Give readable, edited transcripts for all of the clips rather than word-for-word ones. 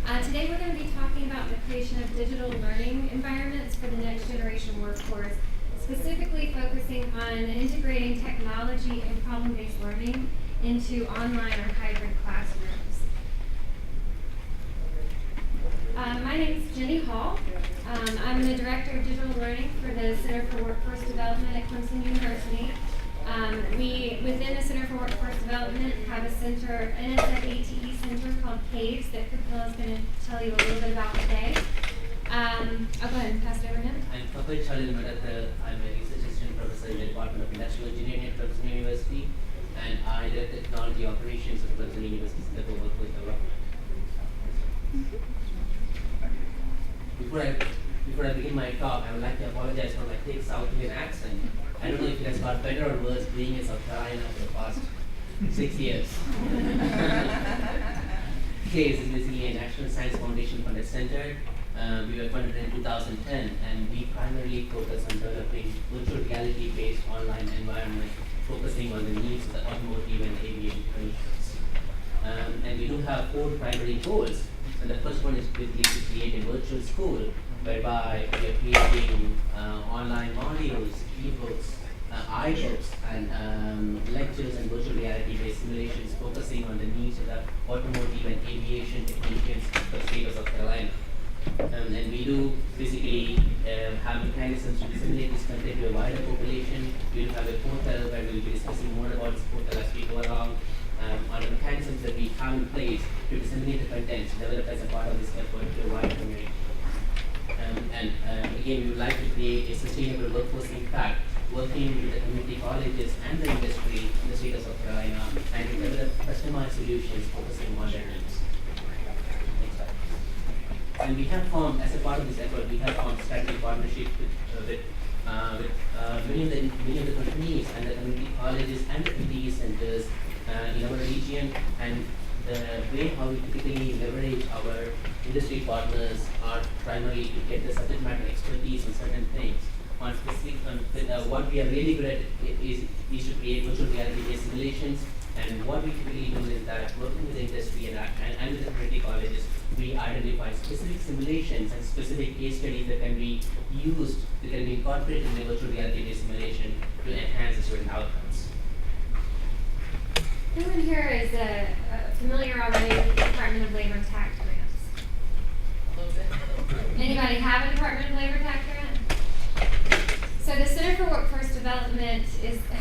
Today we're going to be talking about the creation of digital learning environments for the next generation workforce, specifically focusing on integrating technology and problem-based learning into online or hybrid classrooms. My name is Jenny Hall. I'm the Director of Digital Learning for the Center for Workforce Development at Clemson University. We, within the Center for Workforce Development, have a center, an NSF-ATE center called CAVES that Kapil is going to tell you a little bit about today. I'll go ahead and pass it over to him. I'm Kapil Chalil-Madatta. I'm a research assistant professor in the Department of Industrial Engineering at Clemson University, and I direct the technology operations of Clemson University Center for Workforce Development. Before I begin my talk, I would like to apologize for my thick South Indian accent. I don't know if it has got better or worse being in South Carolina for the past 6 years. CASE is basically a National Science Foundation funded center. We were funded in 2010, and we primarily focus on developing virtual reality-based online environment, focusing on the needs of the automotive and aviation industries. And we do have 4 primary goals. And the first one is basically to create a virtual school whereby we are creating online modules, ebooks, iBooks, and lectures and virtual reality-based simulations focusing on the needs of the automotive and aviation technicians of the state of South Carolina. And we do basically have mechanisms to disseminate this content to a wider population. We will have a portal where we will be discussing more about this portal as we go along. On the mechanisms that we have in place to disseminate the content developed as a part of this effort to a wider community. Again, we would like to create a sustainable workforce impact, working with the community colleges and the industry in the state of South Carolina, and to develop customized solutions focusing on their needs. Next slide. And we have formed, as a part of this effort, we have formed strategic partnerships with many of the companies and the community colleges and the community centers in our region, and the way how we typically leverage our industry partners are primarily to get the subject matter expertise on certain things. On specific, what we are really good at is to create virtual reality-based simulations, and what we typically do is that working with the industry and with the community colleges, we identify specific simulations and specific case studies that can be used, that can be incorporated in the virtual reality-based simulation to enhance the student outcomes. Who in here is familiar already with the Department of Labor tax grants? A little bit. Anybody have a Department of Labor tax grant? So the Center for Workforce Development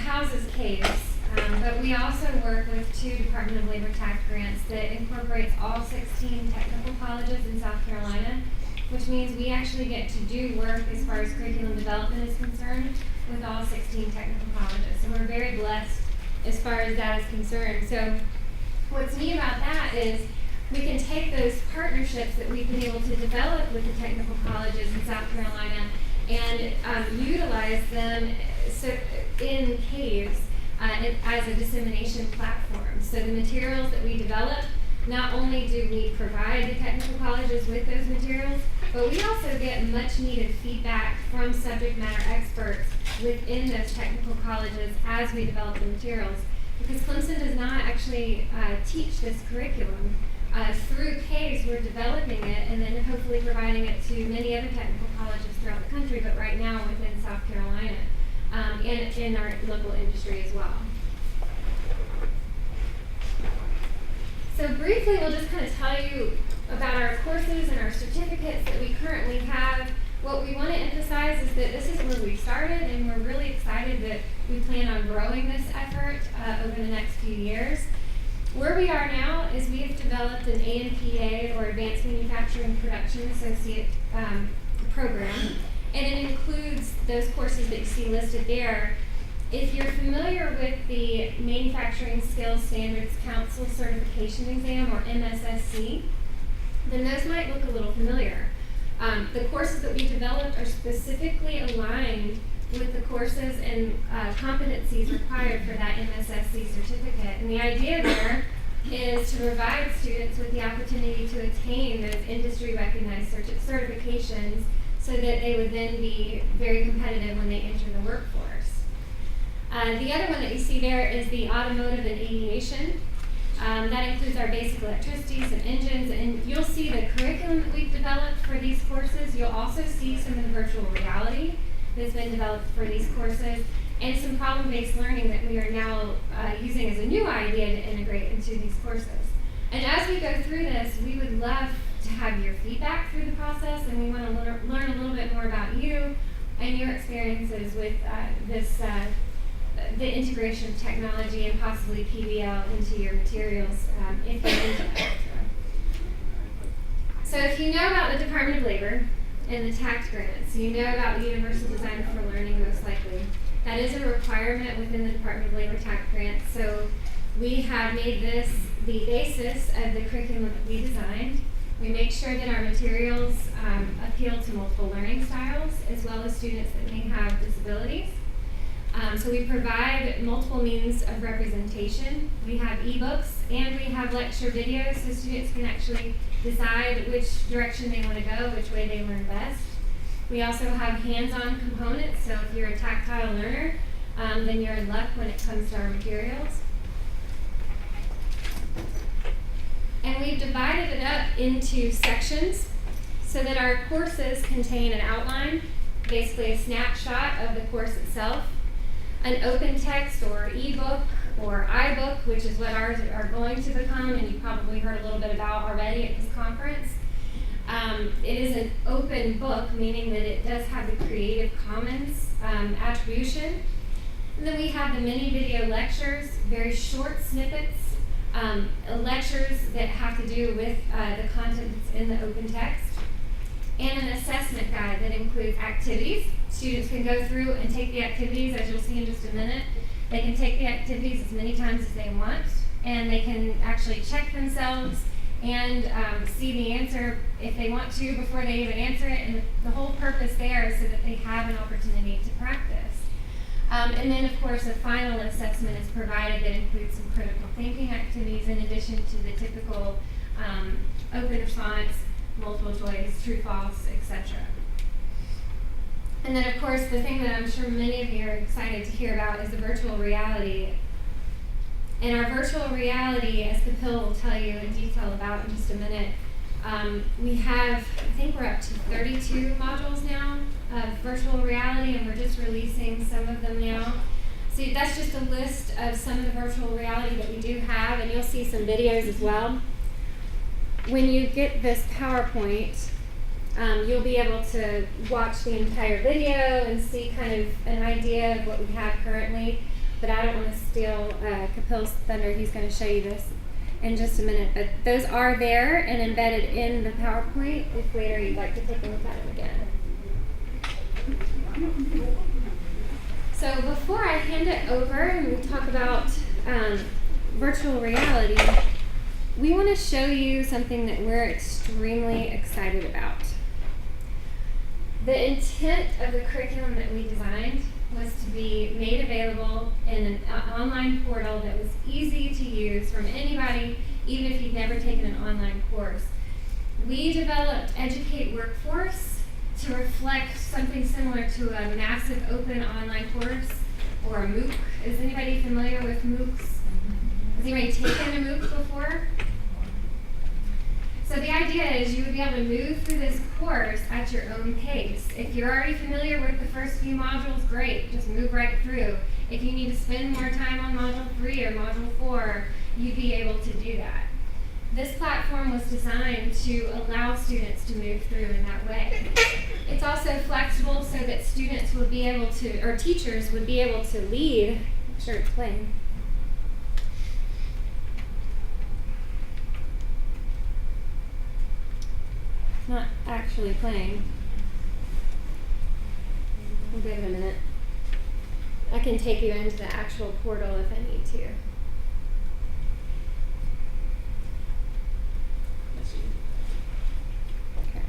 houses CAVES, but we also work with 2 Department of Labor tax grants that incorporates all 16 technical colleges in South Carolina, which means we actually get to do work as far as curriculum development is concerned with all 16 technical colleges. So we're very blessed as far as that is concerned. So what's neat about that is we can take those partnerships that we've been able to develop with the technical colleges in South Carolina and utilize them in CAVES as a dissemination platform. So the materials that we develop, not only do we provide the technical colleges with those materials, but we also get much needed feedback from subject matter experts within those technical colleges as we develop the materials. Because Clemson does not actually teach this curriculum. Through CAVES, we're developing it and then hopefully providing it to many other technical colleges throughout the country, but right now within South Carolina and in our local industry as well. So briefly, we'll just kind of tell you about our courses and our certificates that we currently have. What we want to emphasize is that this is where we started, and we're really excited that we plan on growing this effort over the next few years. Where we are now is we have developed an AMPA, or Advanced Manufacturing Production Associate program, and it includes those courses that you see listed there. If you're familiar with the Manufacturing Skills Standards Council Certification Exam, or MSSC, then those might look a little familiar. The courses that we developed are specifically aligned with the courses and competencies required for that MSSC certificate. And the idea there is to provide students with the opportunity to attain those industry-recognized certifications so that they would then be very competitive when they enter the workforce. The other one that you see there is the Automotive and Aviation That includes our basic electricity, some engines, and you'll see the curriculum that we've developed for these courses. You'll also see some of the virtual reality that's been developed for these courses, and some problem-based learning that we are now using as a new idea to integrate into these courses. And as we go through this, we would love to have your feedback through the process, and we want to learn a little bit more about you and your experiences with the integration of technology and possibly PBL into your materials if you're into that. So if you know about the Department of Labor and the tax grants, you know about the Universal Design for Learning most likely. That is a requirement within the Department of Labor tax grants. So we have made this the basis of the curriculum that we designed. We make sure that our materials appeal to multiple learning styles as well as students that may have disabilities. So we provide multiple means of representation. We have ebooks and we have lecture videos so students can actually decide which direction they want to go, which way they learn best. We also have hands-on components, so if you're a tactile learner, then you're in luck when it comes to our materials. And we've divided it up into sections so that our courses contain an outline, basically a snapshot of the course itself, an open text or ebook or iBook, which is what ours are going to become, and you probably heard a little bit about already at this conference. It is an open book, meaning that it does have the Creative Commons attribution. And then we have the mini video lectures, very short snippets, lectures that have to do with the content that's in the open text, and an assessment guide that includes activities. Students can go through and take the activities, as you'll see in just a minute. They can take the activities as many times as they want, and they can actually check themselves and see the answer if they want to before they even answer it. And the whole purpose there is so that they have an opportunity to practice. And then, of course, a final assessment is provided that includes some critical thinking activities in addition to the typical open response, multiple choice, true, false, etc. And then, of course, the thing that I'm sure many of you are excited to hear about is the virtual reality. And our virtual reality, as Kapil will tell you in detail about in just a minute, we have, I think we're up to 32 modules now of virtual reality, and we're just releasing some of them now. So that's just a list of some of the virtual reality that we do have, and you'll see some videos as well. When you get this PowerPoint, you'll be able to watch the entire video and see kind of an idea of what we have currently. But I don't want to steal Kapil's thunder. He's going to show you this in just a minute. But those are there and embedded in the PowerPoint if later you'd like to take a look at them again. So before I hand it over and we talk about virtual reality, we want to show you something that we're extremely excited about. The intent of the curriculum that we designed was to be made available in an online portal that was easy to use from anybody, even if you've never taken an online course. We developed Educate Workforce to reflect something similar to a massive open online course or a MOOC. Is anybody familiar with MOOCs? Has anybody taken a MOOC before? So the idea is you would be able to move through this course at your own pace. If you're already familiar with the first few modules, great, just move right through. If you need to spend more time on Module 3 or Module 4, you'd be able to do that. This platform was designed to allow students to move through in that way. It's also flexible so that students would be able to, or teachers would be able to lead. Make sure it's playing. Not actually playing. We'll give it a minute. I can take you into the actual portal if I need to. Let's see. Okay.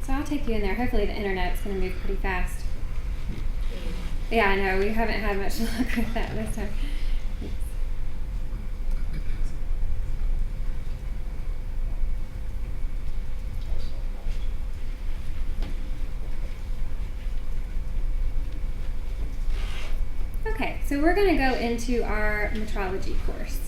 So I'll take you in there. Hopefully the internet's going to move pretty fast. Yeah, I know, we haven't had much luck with that this time. Okay, so we're going to go into our metrology course.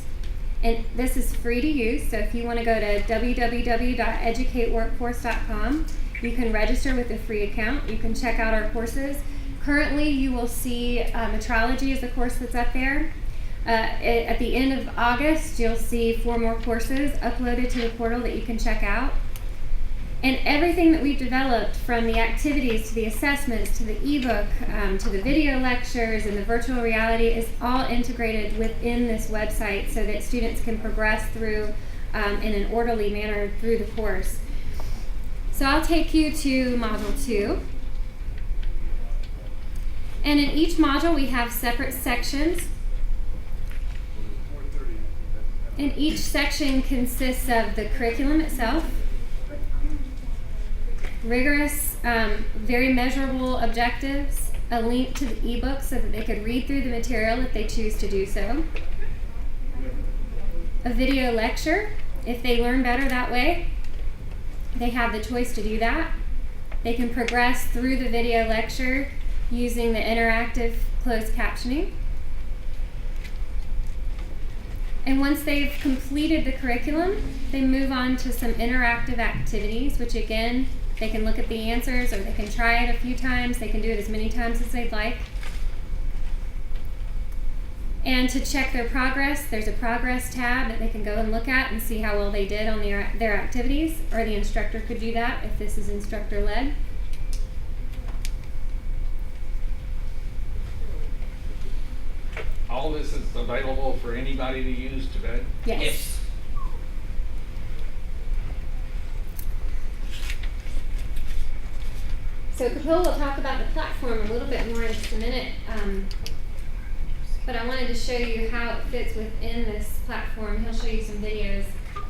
And this is free to use, so if you want to go to www.educateworkforce.com, you can register with a free account. You can check out our courses. Currently, you will see metrology is the course that's up there. At the end of August, you'll see 4 more courses uploaded to the portal that you can check out. And everything that we've developed, from the activities to the assessments to the ebook to the video lectures and the virtual reality, is all integrated within this website so that students can progress through in an orderly manner through the course. So I'll take you to Module 2. And in each module we have separate sections. And each section consists of the curriculum itself, rigorous, very measurable objectives, a link to the ebook so that they could read through the material if they choose to do so, a video lecture if they learn better that way. They have the choice to do that. They can progress through the video lecture using the interactive closed captioning. And once they've completed the curriculum, they move on to some interactive activities, which again, they can look at the answers or they can try it a few times. They can do it as many times as they'd like. And to check their progress, there's a progress tab that they can go and look at and see how well they did on their activities, or the instructor could do that if this is instructor-led. All this is available for anybody to use today? Yes. So Kapil will talk about the platform a little bit more in just a minute, but I wanted to show you how it fits within this platform. He'll show you some videos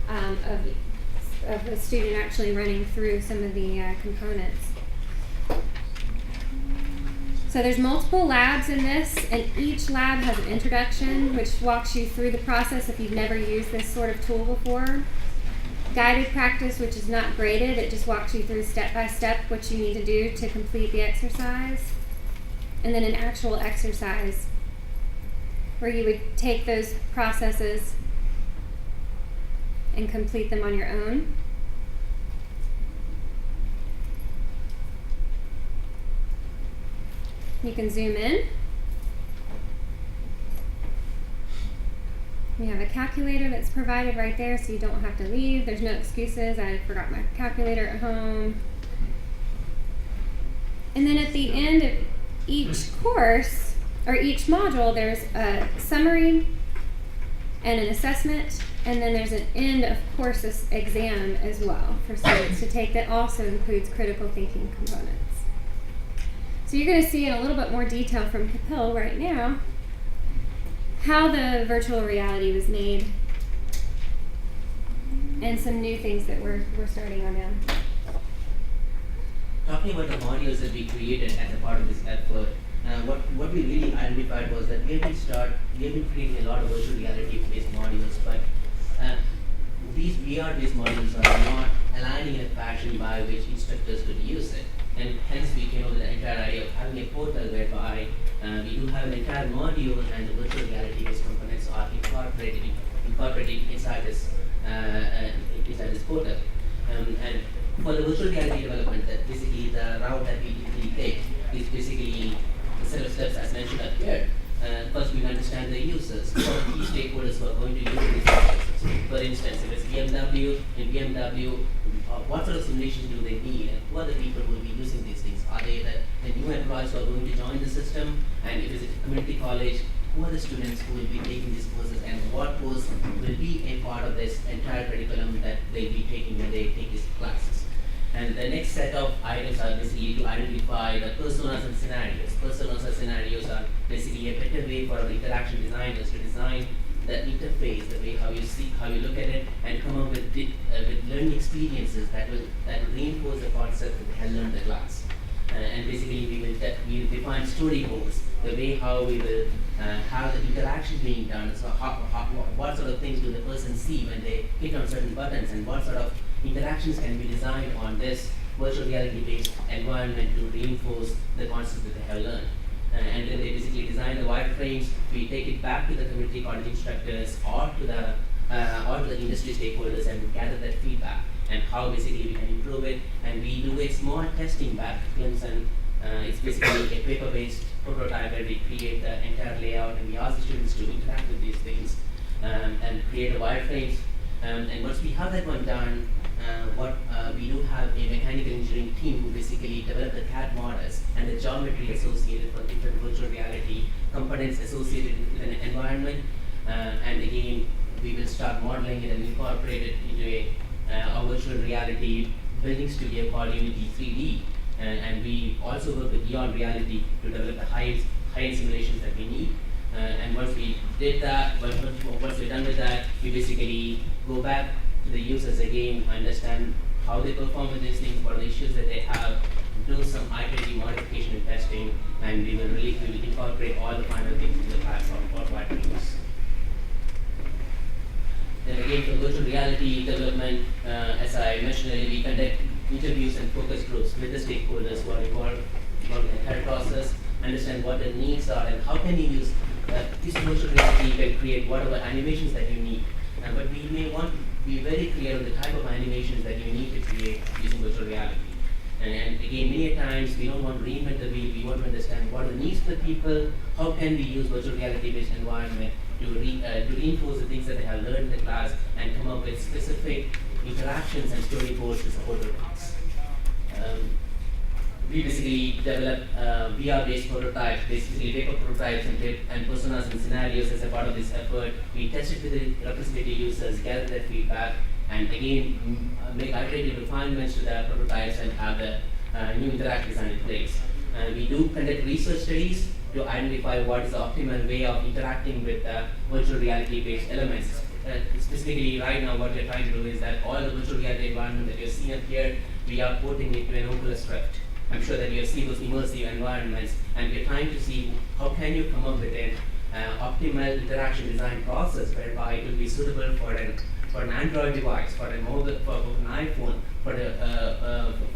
of a student actually running through some of the components. So there's multiple labs in this, and each lab has an introduction which walks you through the process if you've never used this sort of tool before. Guided practice, which is not graded, it just walks you through step by step what you need to do to complete the exercise. And then an actual exercise where you would take those processes and complete them on your own. You can zoom in. We have a calculator that's provided right there so you don't have to leave. There's no excuses. I forgot my calculator at home. And then at the end of each course, or each module, there's a summary and an assessment, and then there's an end of course exam as well for students to take that also includes critical thinking components. So you're going to see in a little bit more detail from Kapil right now how the virtual reality was made and some new things that we're starting on now. Talking about the modules that we created as a part of this effort, what we really identified was that we have been creating a lot of virtual reality-based modules, but these VR-based modules are not aligning in a fashion by which instructors could use it. And hence we came up with the entire idea of having a portal whereby we do have an entire module and the virtual reality-based components are incorporated inside this portal. And for the virtual reality development, basically the route that we take is basically a set of steps as mentioned up here. First, we understand the users, what are the key stakeholders who are going to use these processes. For instance, if it's BMW, in BMW, what sort of simulations do they need, and who are the people who will be using these things? Are they the new employees who are going to join the system? And if it's a community college, who are the students who will be taking these courses, and what course will be a part of this entire curriculum that they'll be taking when they take these classes? And the next set of items are basically to identify the personas and scenarios. Personas and scenarios are basically a better way for our interaction designers to design the interface, the way how you see, how you look at it, and come up with learning experiences that will reinforce the concept that they have learned in the class. And basically, we will we define storyboards, the way how we will have the interaction being done. So what sort of things do the person see when they hit on certain buttons, and what sort of interactions can be designed on this virtual reality-based environment to reinforce the concepts that they have learned. And then they basically design the wireframes. We take it back to the community college instructors or to the industry stakeholders and gather that feedback and how basically we can improve it. And we do a small testing back to Clemson. It's basically a paper-based prototype where we create the entire layout and we ask the students to interact with these things and create the wireframes. And once we have that one done, we do have a mechanical engineering team who basically develop the CAD models and the geometry associated for different virtual reality components associated with an environment. And again, we will start modeling it and incorporate it into our virtual reality building studio called Unity 3D. And we also work with Beyond Reality to develop the high-end simulations that we need. And once we did that, once we're done with that, we basically go back to the users again, understand how they perform with these things, what are the issues that they have, do some iterative modification and testing, and we will incorporate all the final things in the platform for wireframes. Then again, for virtual reality development, as I mentioned earlier, we conduct interviews and focus groups with the stakeholders who are involved in the entire process, understand what the needs are and how can you use this virtual reality. You can create whatever animations that you need, but we may want to be very clear on the type of animations that you need to create using virtual reality. And again, many times we don't want to reinvent the wheel. We want to understand what are the needs of the people, how can we use virtual reality-based environment to reinforce the things that they have learned in the class and come up with specific interactions and storyboards to support the class. We basically develop VR-based prototypes, basically paper prototypes and personas and scenarios as a part of this effort. We test it with the representative users, gather their feedback, and again make iterative refinements to the prototypes and have the new interactive design in place. We do conduct research studies to identify what is the optimal way of interacting with virtual reality-based elements. Specifically, right now, what we're trying to do is that all the virtual reality environment that you're seeing up here, we are porting it to an Oculus Rift. I'm sure that you have seen those immersive environments, and we're trying to see how can you come up with an optimal interaction design process whereby it will be suitable for an Android device, for a mobile, for an iPhone, for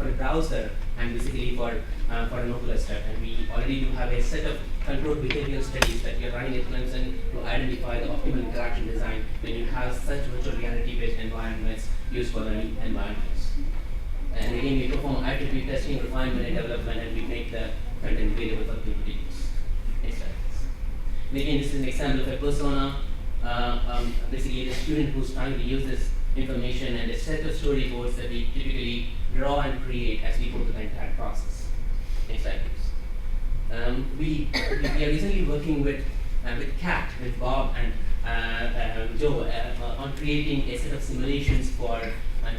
a browser, and basically for an Oculus Rift. And we already do have a set of controlled behavioral studies that we are running at Clemson to identify the optimal interaction design when you have such virtual reality-based environments used for learning environments. And again, we perform iterative testing, refinement, and development, and we make the content available for people to use. Next slide. And again, this is an example of a persona. Basically, the student who's trying to use this information and a set of storyboards that we typically draw and create as we go through the entire process. Next slide, please. We are recently working with Kat, with Bob and Joe on creating a set of simulations for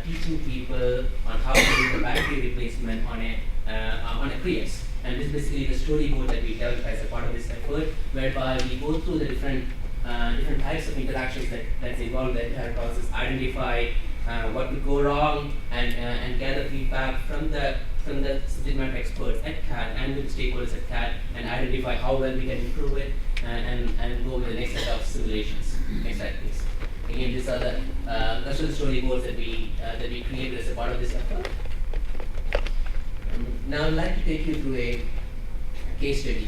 teaching people on how to do the battery replacement on a Prius. And this is basically the storyboard that we developed as a part of this effort, whereby we go through the different types of interactions that's involved in the entire process, identify what could go wrong, and gather feedback from the subject matter experts at CAD and with the stakeholders at CAD, and identify how well we can improve it, and go with the next set of simulations. Next slide, please. Again, these are the storyboards that we created as a part of this effort. Now I'd like to take you through a case study.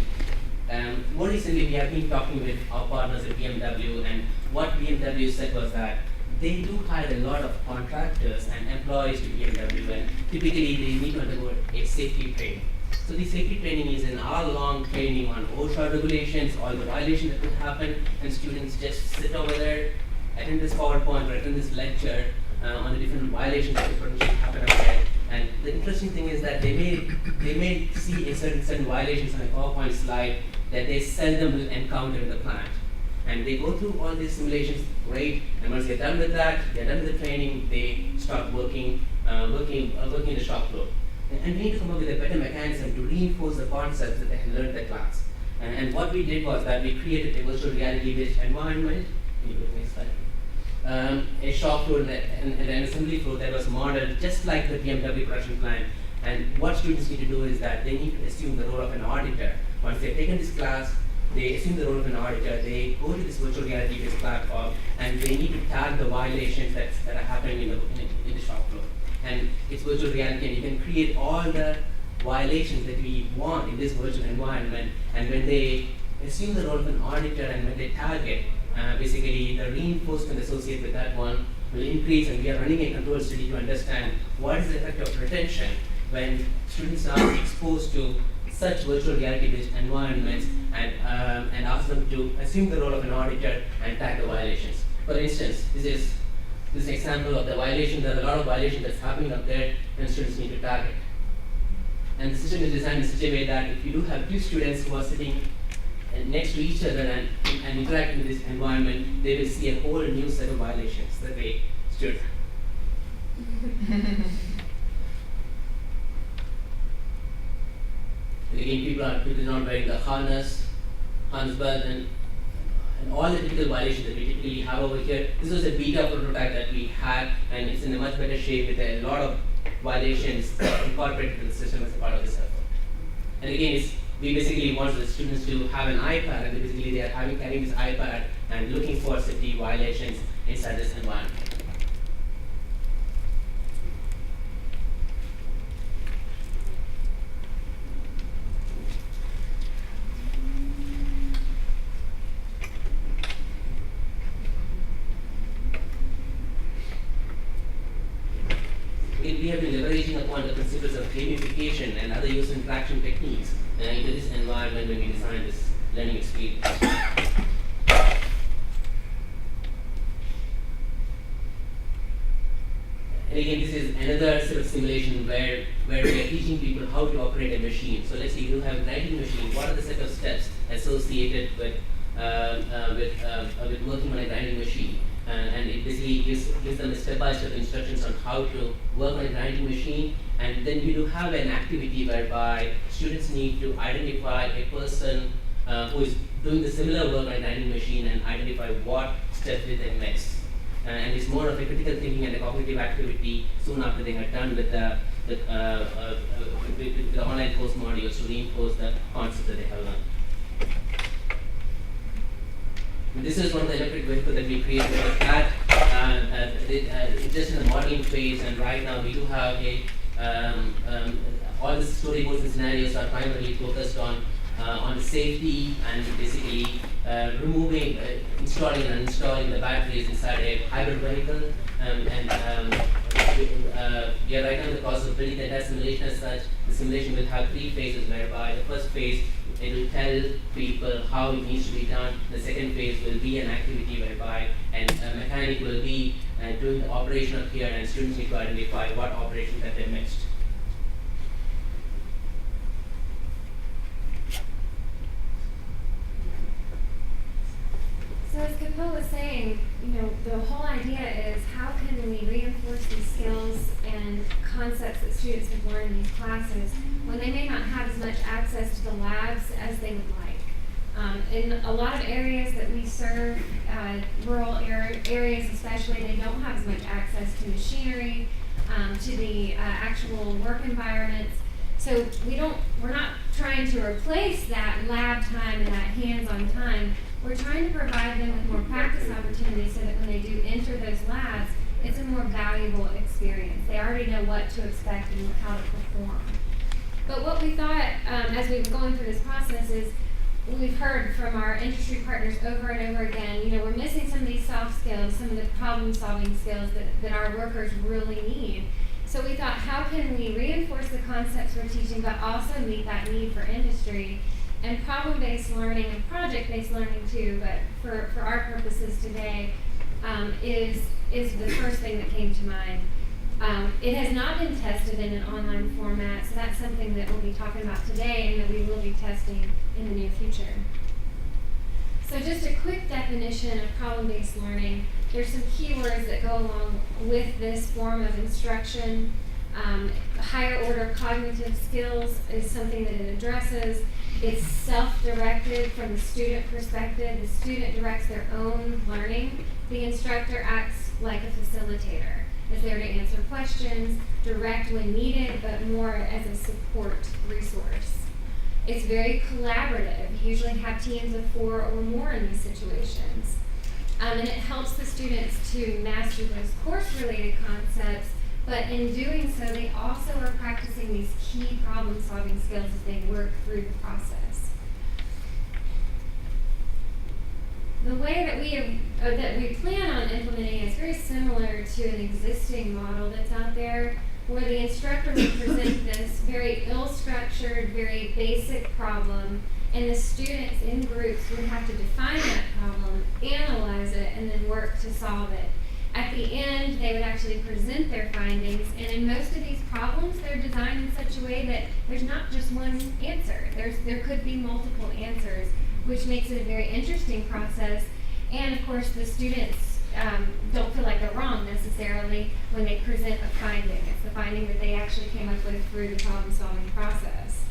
More recently, we have been talking with our partners at BMW, and what BMW said was that they do hire a lot of contractors and employees to BMW, and typically they need to undergo a safety training. So the safety training is an hour-long training on OSHA regulations, all the violations that could happen, and students just sit over there, attend this PowerPoint or attend this lecture on the different violations that could potentially happen up there. And the interesting thing is that they may see a certain violations on a PowerPoint slide that they seldom will encounter in the plant. And they go through all these simulations, great, and once they're done with that, they're done with the training, they start working in the shop floor. And we need to come up with a better mechanism to reinforce the concepts that they have learned in the class. And what we did was that we created a virtual reality-based environment. Can you go to the next slide? A shop floor and an assembly floor that was modeled just like the BMW production plant, And what students need to do is that they need to assume the role of an auditor. Once they've taken this class, they assume the role of an auditor, they go to this virtual reality-based platform, and they need to tag the violations that are happening in the shop floor. And it's virtual reality, and you can create all the violations that we want in this virtual environment. And when they assume the role of an auditor and when they tag it, basically the reinforcement associated with that one will increase, and we are running a control study to understand what is the effect of retention when students are exposed to such virtual reality-based environments, and ask them to assume the role of an auditor and tag the violations. For instance, this is an example of the violation. There are a lot of violations that's happening up there, and students need to tag it. And the system is designed in such a way that if you do have two students who are sitting next to each other and interacting with this environment, they will see a whole new set of violations that they stood. And again, people are not wearing the harness belt, and all the typical violations that we typically have over here. This was a beta prototype that we had, and it's in a much better shape with a lot of violations incorporated into the system as a part of this effort. And again, we basically want the students to have an iPad, and basically they are carrying this iPad and looking for safety violations inside this environment. We have been leveraging upon the principles of gamification and other user interaction techniques into this environment when we design this learning experience. And again, this is another sort of simulation where we are teaching people how to operate a machine. So let's say you have a grinding machine. What are the set of steps associated with working on a grinding machine? And it basically gives them a step-by-step instructions on how to work on a grinding machine. And then we do have an activity whereby students need to identify a person who is doing the similar work on a grinding machine and identify what steps did they miss. And it's more of a critical thinking and a cognitive activity soon after they have done with the online course modules to reinforce the concepts that they have learned. This is one of the electric vehicles that we created with that. It's just in the modeling phase, and right now we do have all the storyboards and scenarios are primarily focused on the safety and basically removing, installing and uninstalling the batteries inside a hybrid vehicle. We are right now in the process of building the entire simulation as such. The simulation will have 3 phases, whereby the first phase, it will tell people how it needs to be done. The second phase will be an activity whereby a mechanic will be doing the operation up here, and students need to identify what operation that they missed. So as Kapil was saying, the whole idea is how can we reinforce these skills and concepts that students have learned in these classes when they may not have as much access to the labs as they would like. In a lot of areas that we serve, rural areas especially, they don't have as much access to machinery, to the actual work environments. So we're not trying to replace that lab time and that hands-on time. We're trying to provide them with more practice opportunities so that when they do enter those labs, it's a more valuable experience. They already know what to expect and how to perform. But what we thought as we were going through this process is, we've heard from our industry partners over and over again, we're missing some of these soft skills, some of the problem-solving skills that our workers really need. So we thought, how can we reinforce the concepts we're teaching, but also meet that need for industry? And problem-based learning and project-based learning too, but for our purposes today, is the first thing that came to mind. It has not been tested in an online format, so that's something that we'll be talking about today and that we will be testing in the near future. So just a quick definition of problem-based learning. There's some keywords that go along with this form of instruction. Higher order cognitive skills is something that it addresses. It's self-directed from the student perspective. The student directs their own learning. The instructor acts like a facilitator. is there to answer questions, direct when needed, but more as a support resource. It's very collaborative. You usually have teams of 4 or more in these situations. And it helps the students to master those course-related concepts, but in doing so, they also are practicing these key problem-solving skills as they work through the process. The way that we plan on implementing is very similar to an existing model that's out there, where the instructor would present this very ill-structured, very basic problem, and the students in groups would have to define that problem, analyze it, and then work to solve it. At the end, they would actually present their findings, and in most of these problems, they're designed in such a way that there's not just one answer. There could be multiple answers, which makes it a very interesting process. And of course, the students don't feel like they're wrong necessarily when they present a finding. It's the finding that they actually came up with through the problem-solving process.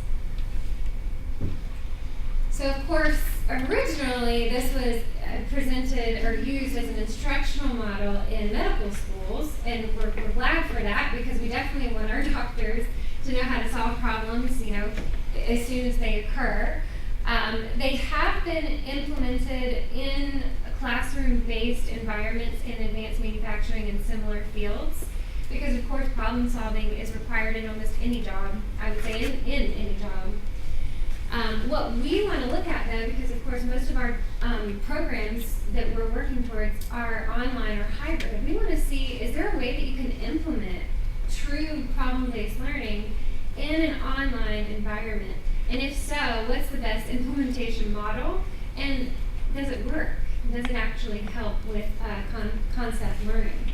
So of course, originally this was presented or used as an instructional model in medical schools, and we're glad for that, because we definitely want our doctors to know how to solve problems, as soon as they occur. They have been implemented in classroom-based environments in advanced manufacturing and similar fields, because of course problem solving is required in almost any job, I would say in any job. What we want to look at though, because of course most of our programs that we're working towards are online or hybrid, we want to see, is there a way that you can implement true problem-based learning in an online environment? And if so, what's the best implementation model? And does it work? Does it actually help with concept learning?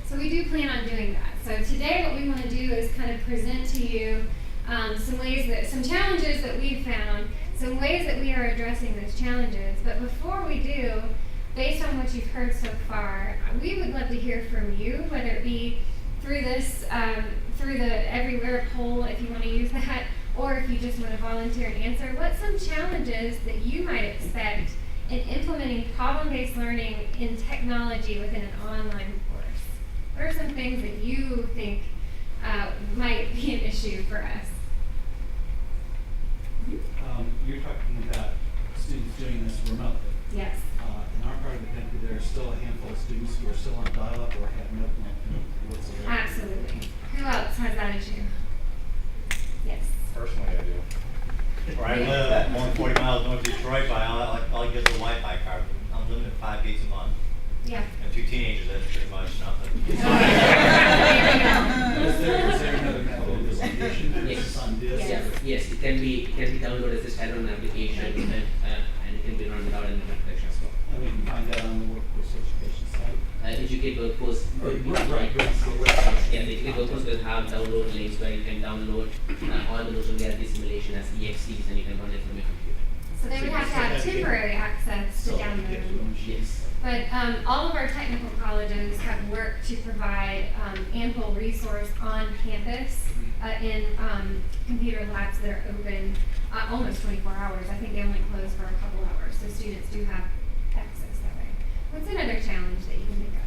So we do plan on doing that. So today what we want to do is kind of present to you some challenges that we've found, some ways that we are addressing those challenges. But before we do, based on what you've heard so far, we would love to hear from you, whether it be through this, through the Everywhere poll, if you want to use that, or if you just want to volunteer and answer. What's some challenges that you might expect in implementing problem-based learning in technology within an online course? What are some things that you think might be an issue for us? You're talking about students doing this remotely. Yes. In our part of the country, there are still a handful of students who are still on dial-up or have no connectivity whatsoever. Absolutely. Who else has that issue? Yes. Personally, I do. Where I live, more than 40 miles north of Detroit, but all you get is a Wi-Fi card, unlimited 5 gigs a month. Yeah. And 2 teenagers, that's pretty much nothing. Is there another method of distribution? For Yes. instance, on disk? Yes. Yes, it can be downloaded as a standalone application, and it can be run without any connection as well. And we can find that on the workforce education site. Educate Workforce. Right. Yeah, the Educate Workforce will have download links where you can download all the virtual reality simulation as EXEs, and you can run it from your computer. So they would have to have temporary access to download. Yes. But all of our technical colleges have worked to provide ample resource on campus in computer labs that are open almost 24 hours. I think they only close for a couple hours, so students do have access that way. What's another challenge that you can think of?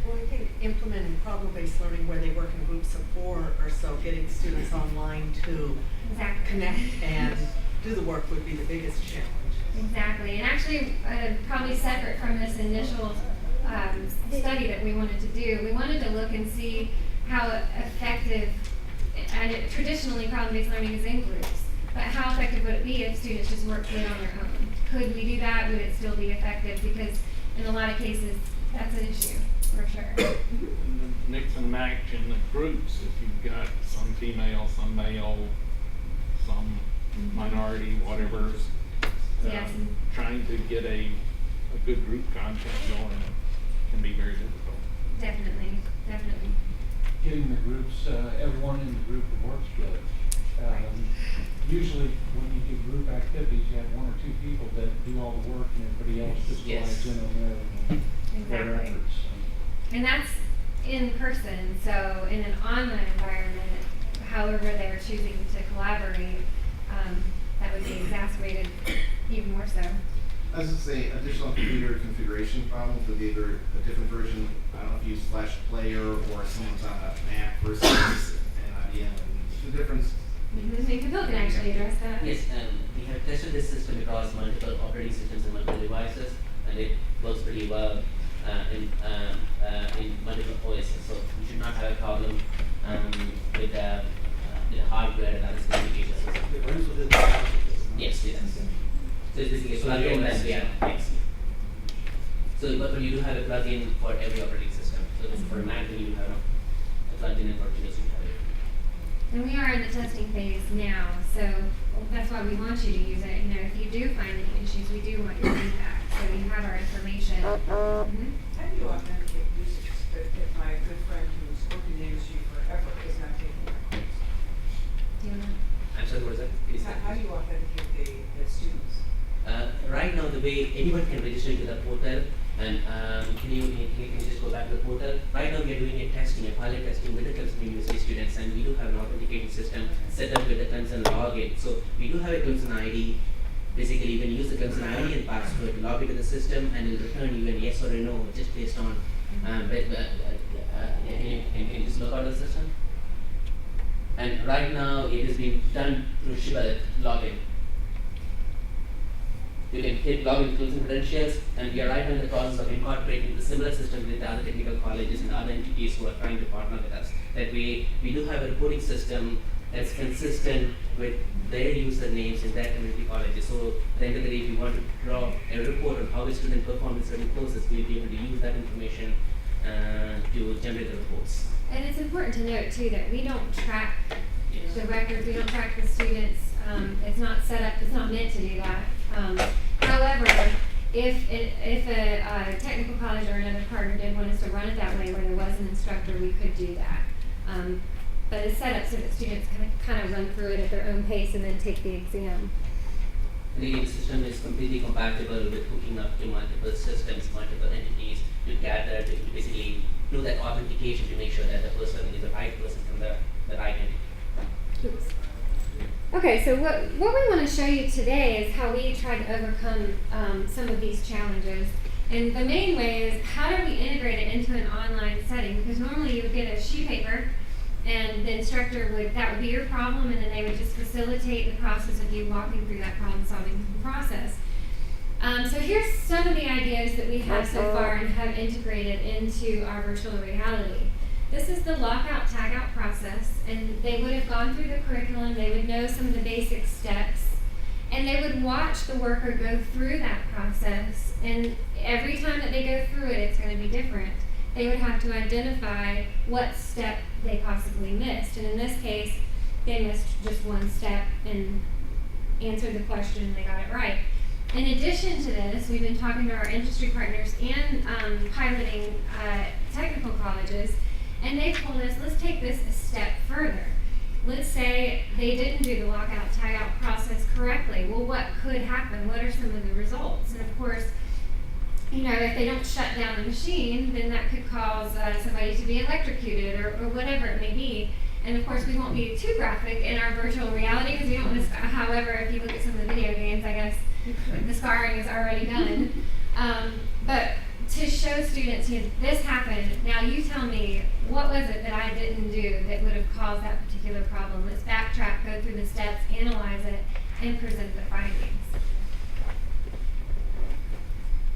Well, I think implementing problem-based learning where they work in groups of 4 or so, getting students online to Exactly. connect and do the work would be the biggest challenge. Exactly, and actually, probably separate from this initial study that we wanted to do, we wanted to look and see how effective, and traditionally problem-based learning is in groups, but how effective would it be if students just worked in on their own? Could we do that? Would it still be effective? Because in a lot of cases, that's an issue, for sure. Mix and match in the groups, if you've got some female, some male, some minority, whatever. Yes. Trying to get a good group content going can be very difficult. Definitely. Getting the groups, everyone in the group to work together. Usually, when you do group activities, you have 1 or 2 people that do all the work, and everybody else just Yes. slides in on their Exactly. efforts. And that's in person, so in an online environment, however they're choosing to collaborate, that would be exacerbated even more so. I was just saying, additional computer configuration problems with either a different version, I don't know if you use Flash Player or someone's on a Mac versus an IBM, and the difference. I think Bill can actually address that. Yes, we have tested this system across multiple operating systems and multiple devices, and it works pretty well in multiple OSs. So you should not have a problem with the hardware and other specifications. It runs within the project. Yes, it does. So it's basically a So plugin the that OS we have. Yes. So, but you do have a plugin for every operating system. So for Mac, you do have a plugin, and for Windows, you have it. And we are in the testing phase now, so that's why we want you to use it. You know, if you do find any issues, we do want your feedback, so you have our information. Mhm. How do you authenticate usage if my good friend who's worked in the industry forever is not taking my course? Do you wanna- I'm sorry, what is that? Can you say How do you authenticate the students? Right now, the way anyone can register into the portal, and can you just go back to the portal? Right now, we are doing a testing, a pilot testing with the Clemson University students, and we do have an authentication system set up with the Clemson login. So we do have a Clemson ID. Basically, you can use the Clemson ID and password, log into the system, and it will return you a yes or a no, just based on. Can you just log out of the system? And right now, it is being done through Shibboleth login. You can hit login Clemson credentials, and we are right now in the process of incorporating the similar system with the other technical colleges and other entities who are trying to partner with us. That way, we do have a reporting system that's consistent with their usernames in their community colleges. So at the end of the day, if you want to draw a report on how a student performed in certain courses, we'll be able to use that information to generate the reports. And it's important to note too that we don't track the records, we don't track the students. It's not set up, it's not meant to do that. However, if a technical college or another partner did want us to run it that way where there was an instructor, we could do that. But it's set up so that students can kind of run through it at their own pace and then take the exam. The system is completely compatible with hooking up to multiple systems, multiple entities to gather, to basically do that authentication to make sure that the person is the right person from the right entity. Oops. Okay, so what we want to show you today is how we try to overcome some of these challenges. And the main way is how do we integrate it into an online setting? Because normally you would get a sheet paper and the instructor that would be your problem, and then they would just facilitate the process of you walking through that problem solving process. So here's some of the ideas that we have so far and have integrated into our virtual reality. This is the lockout tagout process, and they would have gone through the curriculum, they would know some of the basic steps, and they would watch the worker go through that process, and every time that they go through it, it's going to be different. They would have to identify what step they possibly missed, and in this case, they missed just one step and answered the question and they got it right. In addition to this, we've been talking to our industry partners and piloting technical colleges, and they told us, let's take this a step further. Let's say they didn't do the lockout tagout process correctly. Well, what could happen? What are some of the results? And of course, you know, if they don't shut down the machine, then that could cause somebody to be electrocuted or whatever it may be. And of course, we won't be too graphic in our virtual reality because we don't want to, however, if you look at some of the video games, I guess the scarring is already done. But to show students, you know, this happened, now you tell me, what was it that I didn't do that would have caused that particular problem? Let's backtrack, go through the steps, analyze it, and present the findings.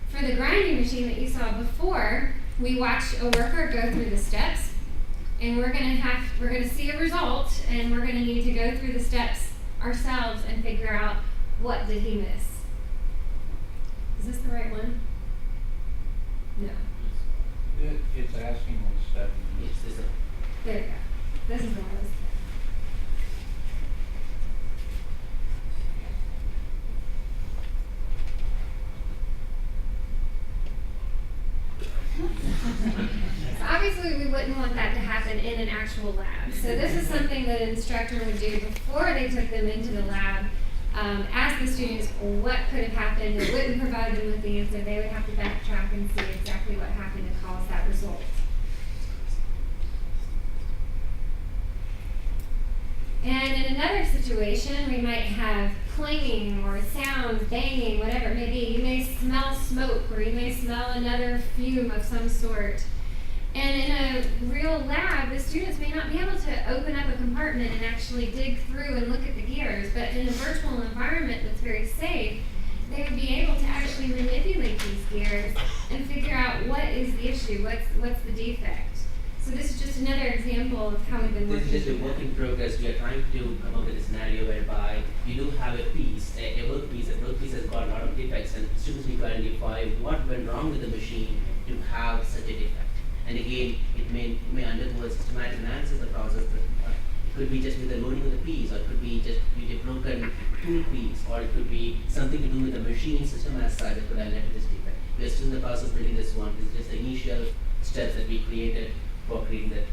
For the grinding machine that you saw before, we watched a worker go through the steps, and we're gonna see a result, and we're gonna need to go through the steps ourselves and figure out what did he miss. Is this the right one? No. It's asking what step. Yes, this is There you go. This is the one. So obviously we wouldn't want that to happen in an actual lab. So this is something that an instructor would do before they took them into the lab. Ask the students what could have happened. It wouldn't provide them with the answer. They would have to backtrack and see exactly what happened to cause that result. And in another situation, we might have clanging or sounds, banging, whatever it may be. You may smell smoke or you may smell another fume of some sort. And in a real lab, the students may not be able to open up a compartment and actually dig through and look at the gears, but in a virtual environment that's very safe, they would be able to actually manipulate these gears and figure out what is the issue, what's the defect. So this is just another example of how we've been This working. is just a work in progress. We are trying to come up with a scenario whereby you do have a piece, a workpiece has got a lot of defects, and students need to identify what went wrong with the machine to have such a defect. And again, it may undergo a systematic analysis of the process. It could be just with the loading of the piece, or it could be just with a broken tool piece, or it could be something to do with the machine system as such that could have led to this defect. We are still in the process of building this one. This is just the initial steps that we created for creating that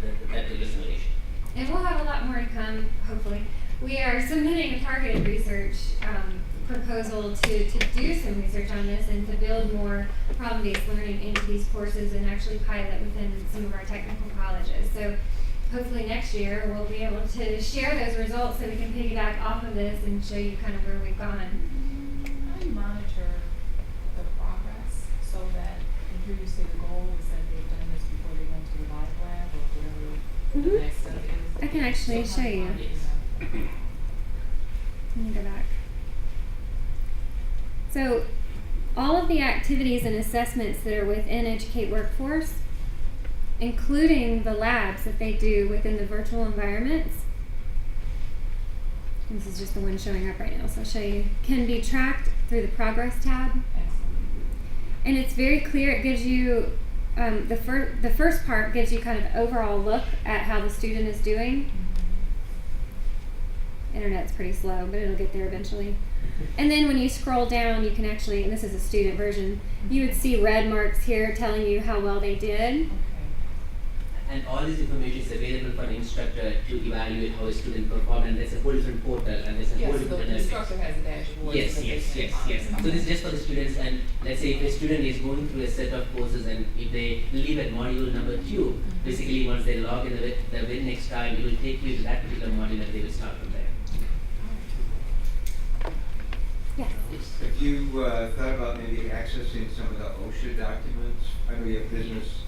simulation. And we'll have a lot more to come, hopefully. We are submitting a targeted research proposal to do some research on this and to build more problem-based learning into these courses and actually pilot within some of our technical colleges. So hopefully next year we'll be able to share those results so we can piggyback off of this and show you kind of where we've gone. How do you monitor the progress so that, and here you say the goal is that they've done this before they go into the live lab or whatever the next step is? I can actually So how show do you. monitor that? Let me go back. So all of the activities and assessments that are within Educate Workforce, including the labs that they do within the virtual environments, this is just the one showing up right now, so I'll show you, can be tracked through the Progress tab. Excellent. And it's very clear. It gives you, the first part gives you kind of overall look at how the student is doing. Internet's pretty slow, but it'll get there eventually. And then when you scroll down, you can actually, and this is a student version, you would see red marks here telling you how well they did. Okay. And all this information is available for an instructor to evaluate how a student performed, and there's a whole different portal, and there's a whole Yes, different the instructor has a dashboard. Yes, so they yes, can yes, monitor. yes. So this is just for the students, and let's say if a student is going through a set of courses and if they leave at module number 2, basically once they log in the very next time, it will take you to that particular module and they will start from there. Yes. Have you thought about maybe accessing some of the OSHA documents? I know you have business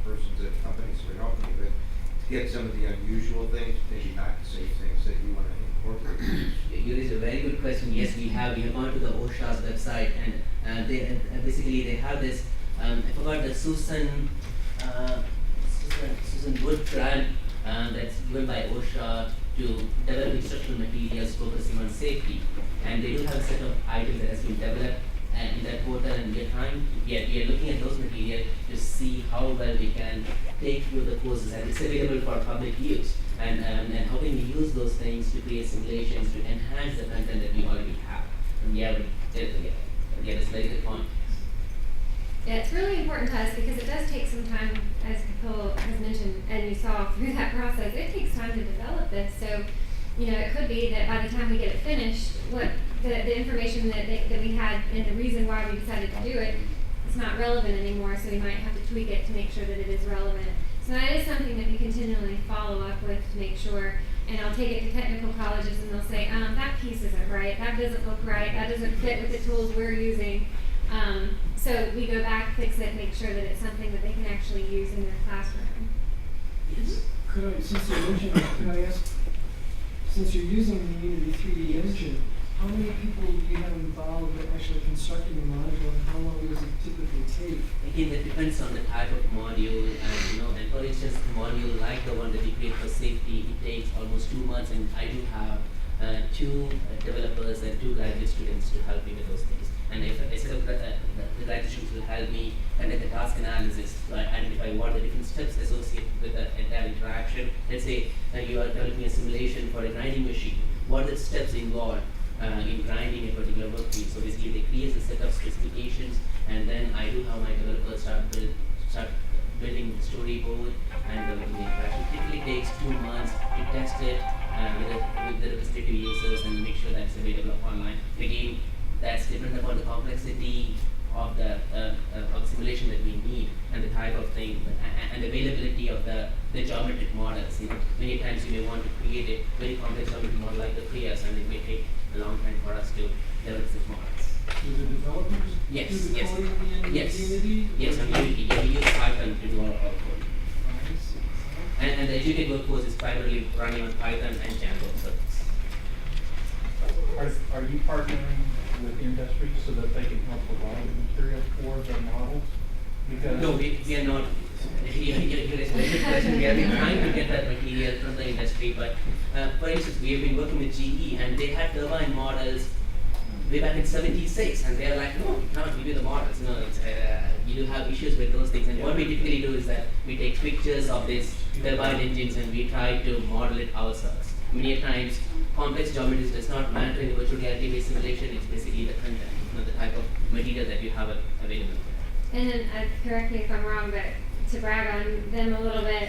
persons at companies who are helping you, but to get some of the unusual things, maybe not the safe things that you want to incorporate. You raise a very good question. Yes, we have gone to the OSHA's website, and they basically they have this. I forgot the Susan Wood grant that's given by OSHA to develop instructional materials focusing on safety, and they do have a set of items that has been developed in that portal, and we are looking at those materials to see how well we can take through the courses, and it's available for public use, and helping we use those things to create simulations to enhance the content that we already have. And that's a very good point. Yeah, it's really important to us because it does take some time, as Kapil has mentioned, and you saw through that process, it takes time to develop this. So, it could be that by the time we get it finished, what the information that we had and the reason why we decided to do it is not relevant anymore, so we might have to tweak it to make sure that it is relevant. So that is something that we continually follow up with to make sure, and I'll take it to technical colleges and they'll say, that piece isn't right, that doesn't look right, that doesn't fit with the tools we're using. So we go back, fix it, make sure that it's something that they can actually use in their classroom. Yes. Could I, since you mentioned that, could I ask, since you're using the Unity 3D engine, how many people do you have involved in actually constructing the module, and how long does it typically take? Again, that depends on the type of module, and for instance, a module like the one that we create for safety, it takes almost 2 months, and I do have 2 developers and 2 graduate students to help me with those things. And if a set of the graduate students will help me conduct the task analysis to identify what the different steps associated with the entire interaction. Let's say you are developing a simulation for a grinding machine. What are the steps involved in grinding a particular workpiece? So basically they create a set of specifications, and then I do have my developers start building the storyboard and developing the interaction. It typically takes 2 months to test it with the representative users and make sure that's available online. Again, that's different upon the complexity of the simulation that we need and the type of thing and availability of the geometric models. Many times you may want to create a very complex geometric model like the Prius, and it may take a to develop such models. Do the developers Yes, do the yes. coding in Yes. Unity? Yes, and we use Python to do our code. I see. And the educated workforce is primarily running on Python and Django service. Are you partnering with industry so that they can help provide the material for the models? Because No, we are not. Here is a very good question. We have been trying to get that material from the industry, but for instance, we have been working with GE, and they had turbine models way back in '76, and they are like, no, we cannot give you the models. No, it's, you do have issues with those things. And what we typically do is that we take pictures of these turbine engines and we try to model it ourselves. Many times, complex geometries does not matter in the virtual reality-based simulation. It's basically the content, the type of material that you have available. And then, correct me if I'm wrong, but to brag on them a little bit,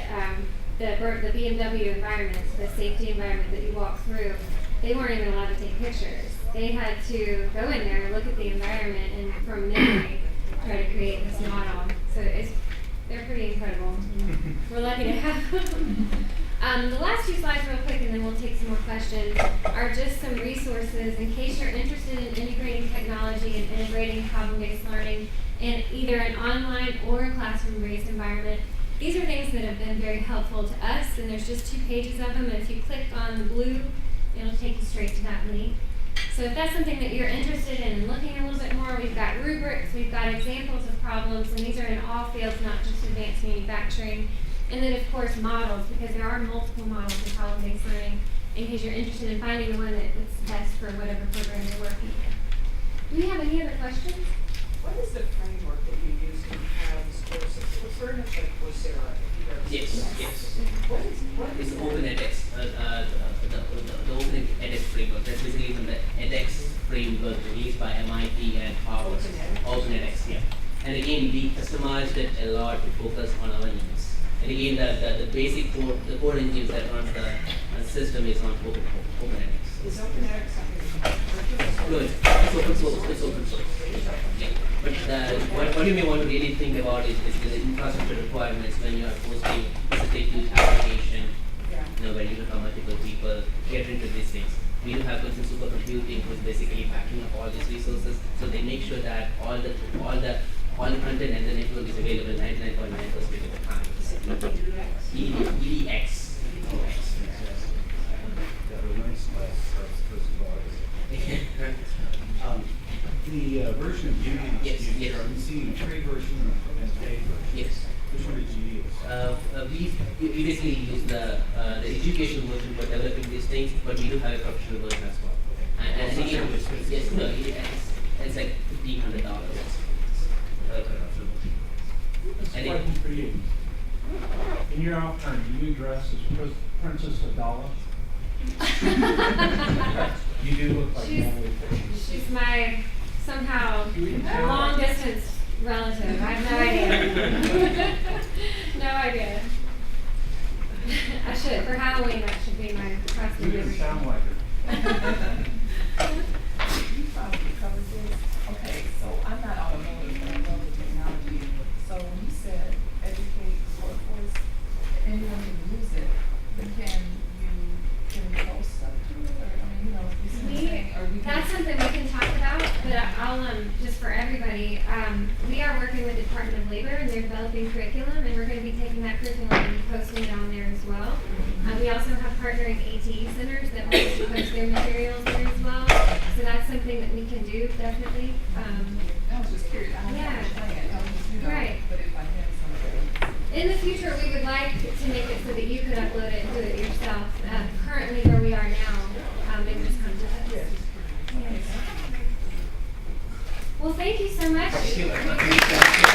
the BMW environment, the safety environment that you walk through, they weren't even allowed to take pictures. They had to go in there, look at the environment, and from memory try to create this model. So they're pretty incredible. We're lucky to have them. The last few slides real quick, and then we'll take some more questions, are just some resources in case you're interested in integrating technology and integrating problem-based learning in either an online or a classroom-based environment. These are things that have been very helpful to us, and there's just 2 pages of them, and if you click on the blue, it'll take you straight to that link. So if that's something that you're interested in and looking a little bit more, we've got rubrics, we've got examples of problems, and these are in all fields, not just advanced manufacturing. And then, of course, models, because there are multiple models in problem-based learning, in case you're interested in finding the one that's best for whatever program you're working in. Do we have any other questions? What is the framework that you use to compile these courses? It's very much like Coursera. If you've ever seen Yes, that. yes. It's Open edX, the Open edX framework. That's basically from the edX framework released by MIT and Harvard. Open edX, yeah. And again, we customized it a lot to focus on our needs. And again, the basic core engines that runs the system is on Open edX. Is OpenEdX something No, it's open source. It's open source. Yeah. But what you may want to really think about is the infrastructure requirements when you are hosting such a huge application. Yeah. Where you have multiple people get into these things. We do have Quantum Supercomputing, who is basically backing up all these resources, so they make sure that all the content and the network is available 99.9% of the time. EDX. The version of Unity Yes, you yes. are you seeing a free version and paid version? Yes. Which one did you use? We basically use the educational version for developing these things, but we do have a professional version as well. And again, yes, no, it's like $1,500. That's a question for you. In your outline, do you address as Princess Adala? You do look like Natalie Portman. She's my somehow long distance relative. I have no idea. No idea. I should, for Halloween, that should be my costume. You didn't sound like her. You probably covered this. Okay, so I'm not automotive, but I know the technology. So when you said educate the workforce, anyone can use it, but can you post stuff to it? Or, I mean, you know, you see what I'm saying? Or we can. That's something we can talk about, but I'll, just for everybody, we are working with the Department of Labor, and they're developing curriculum, and we're gonna be taking that curriculum and posting it on there as well. We also have partnering ATE centers that want to post their materials there as well, so that's something that we can do, definitely. I was just curious, I don't Yeah. understand, you know, Right. but if I had something. In the future, we would like to make it so that you could upload it and do it yourself. Currently, where we are now, they just come to us. Yes. Well, thank you so much. Thank you. We appreciate it.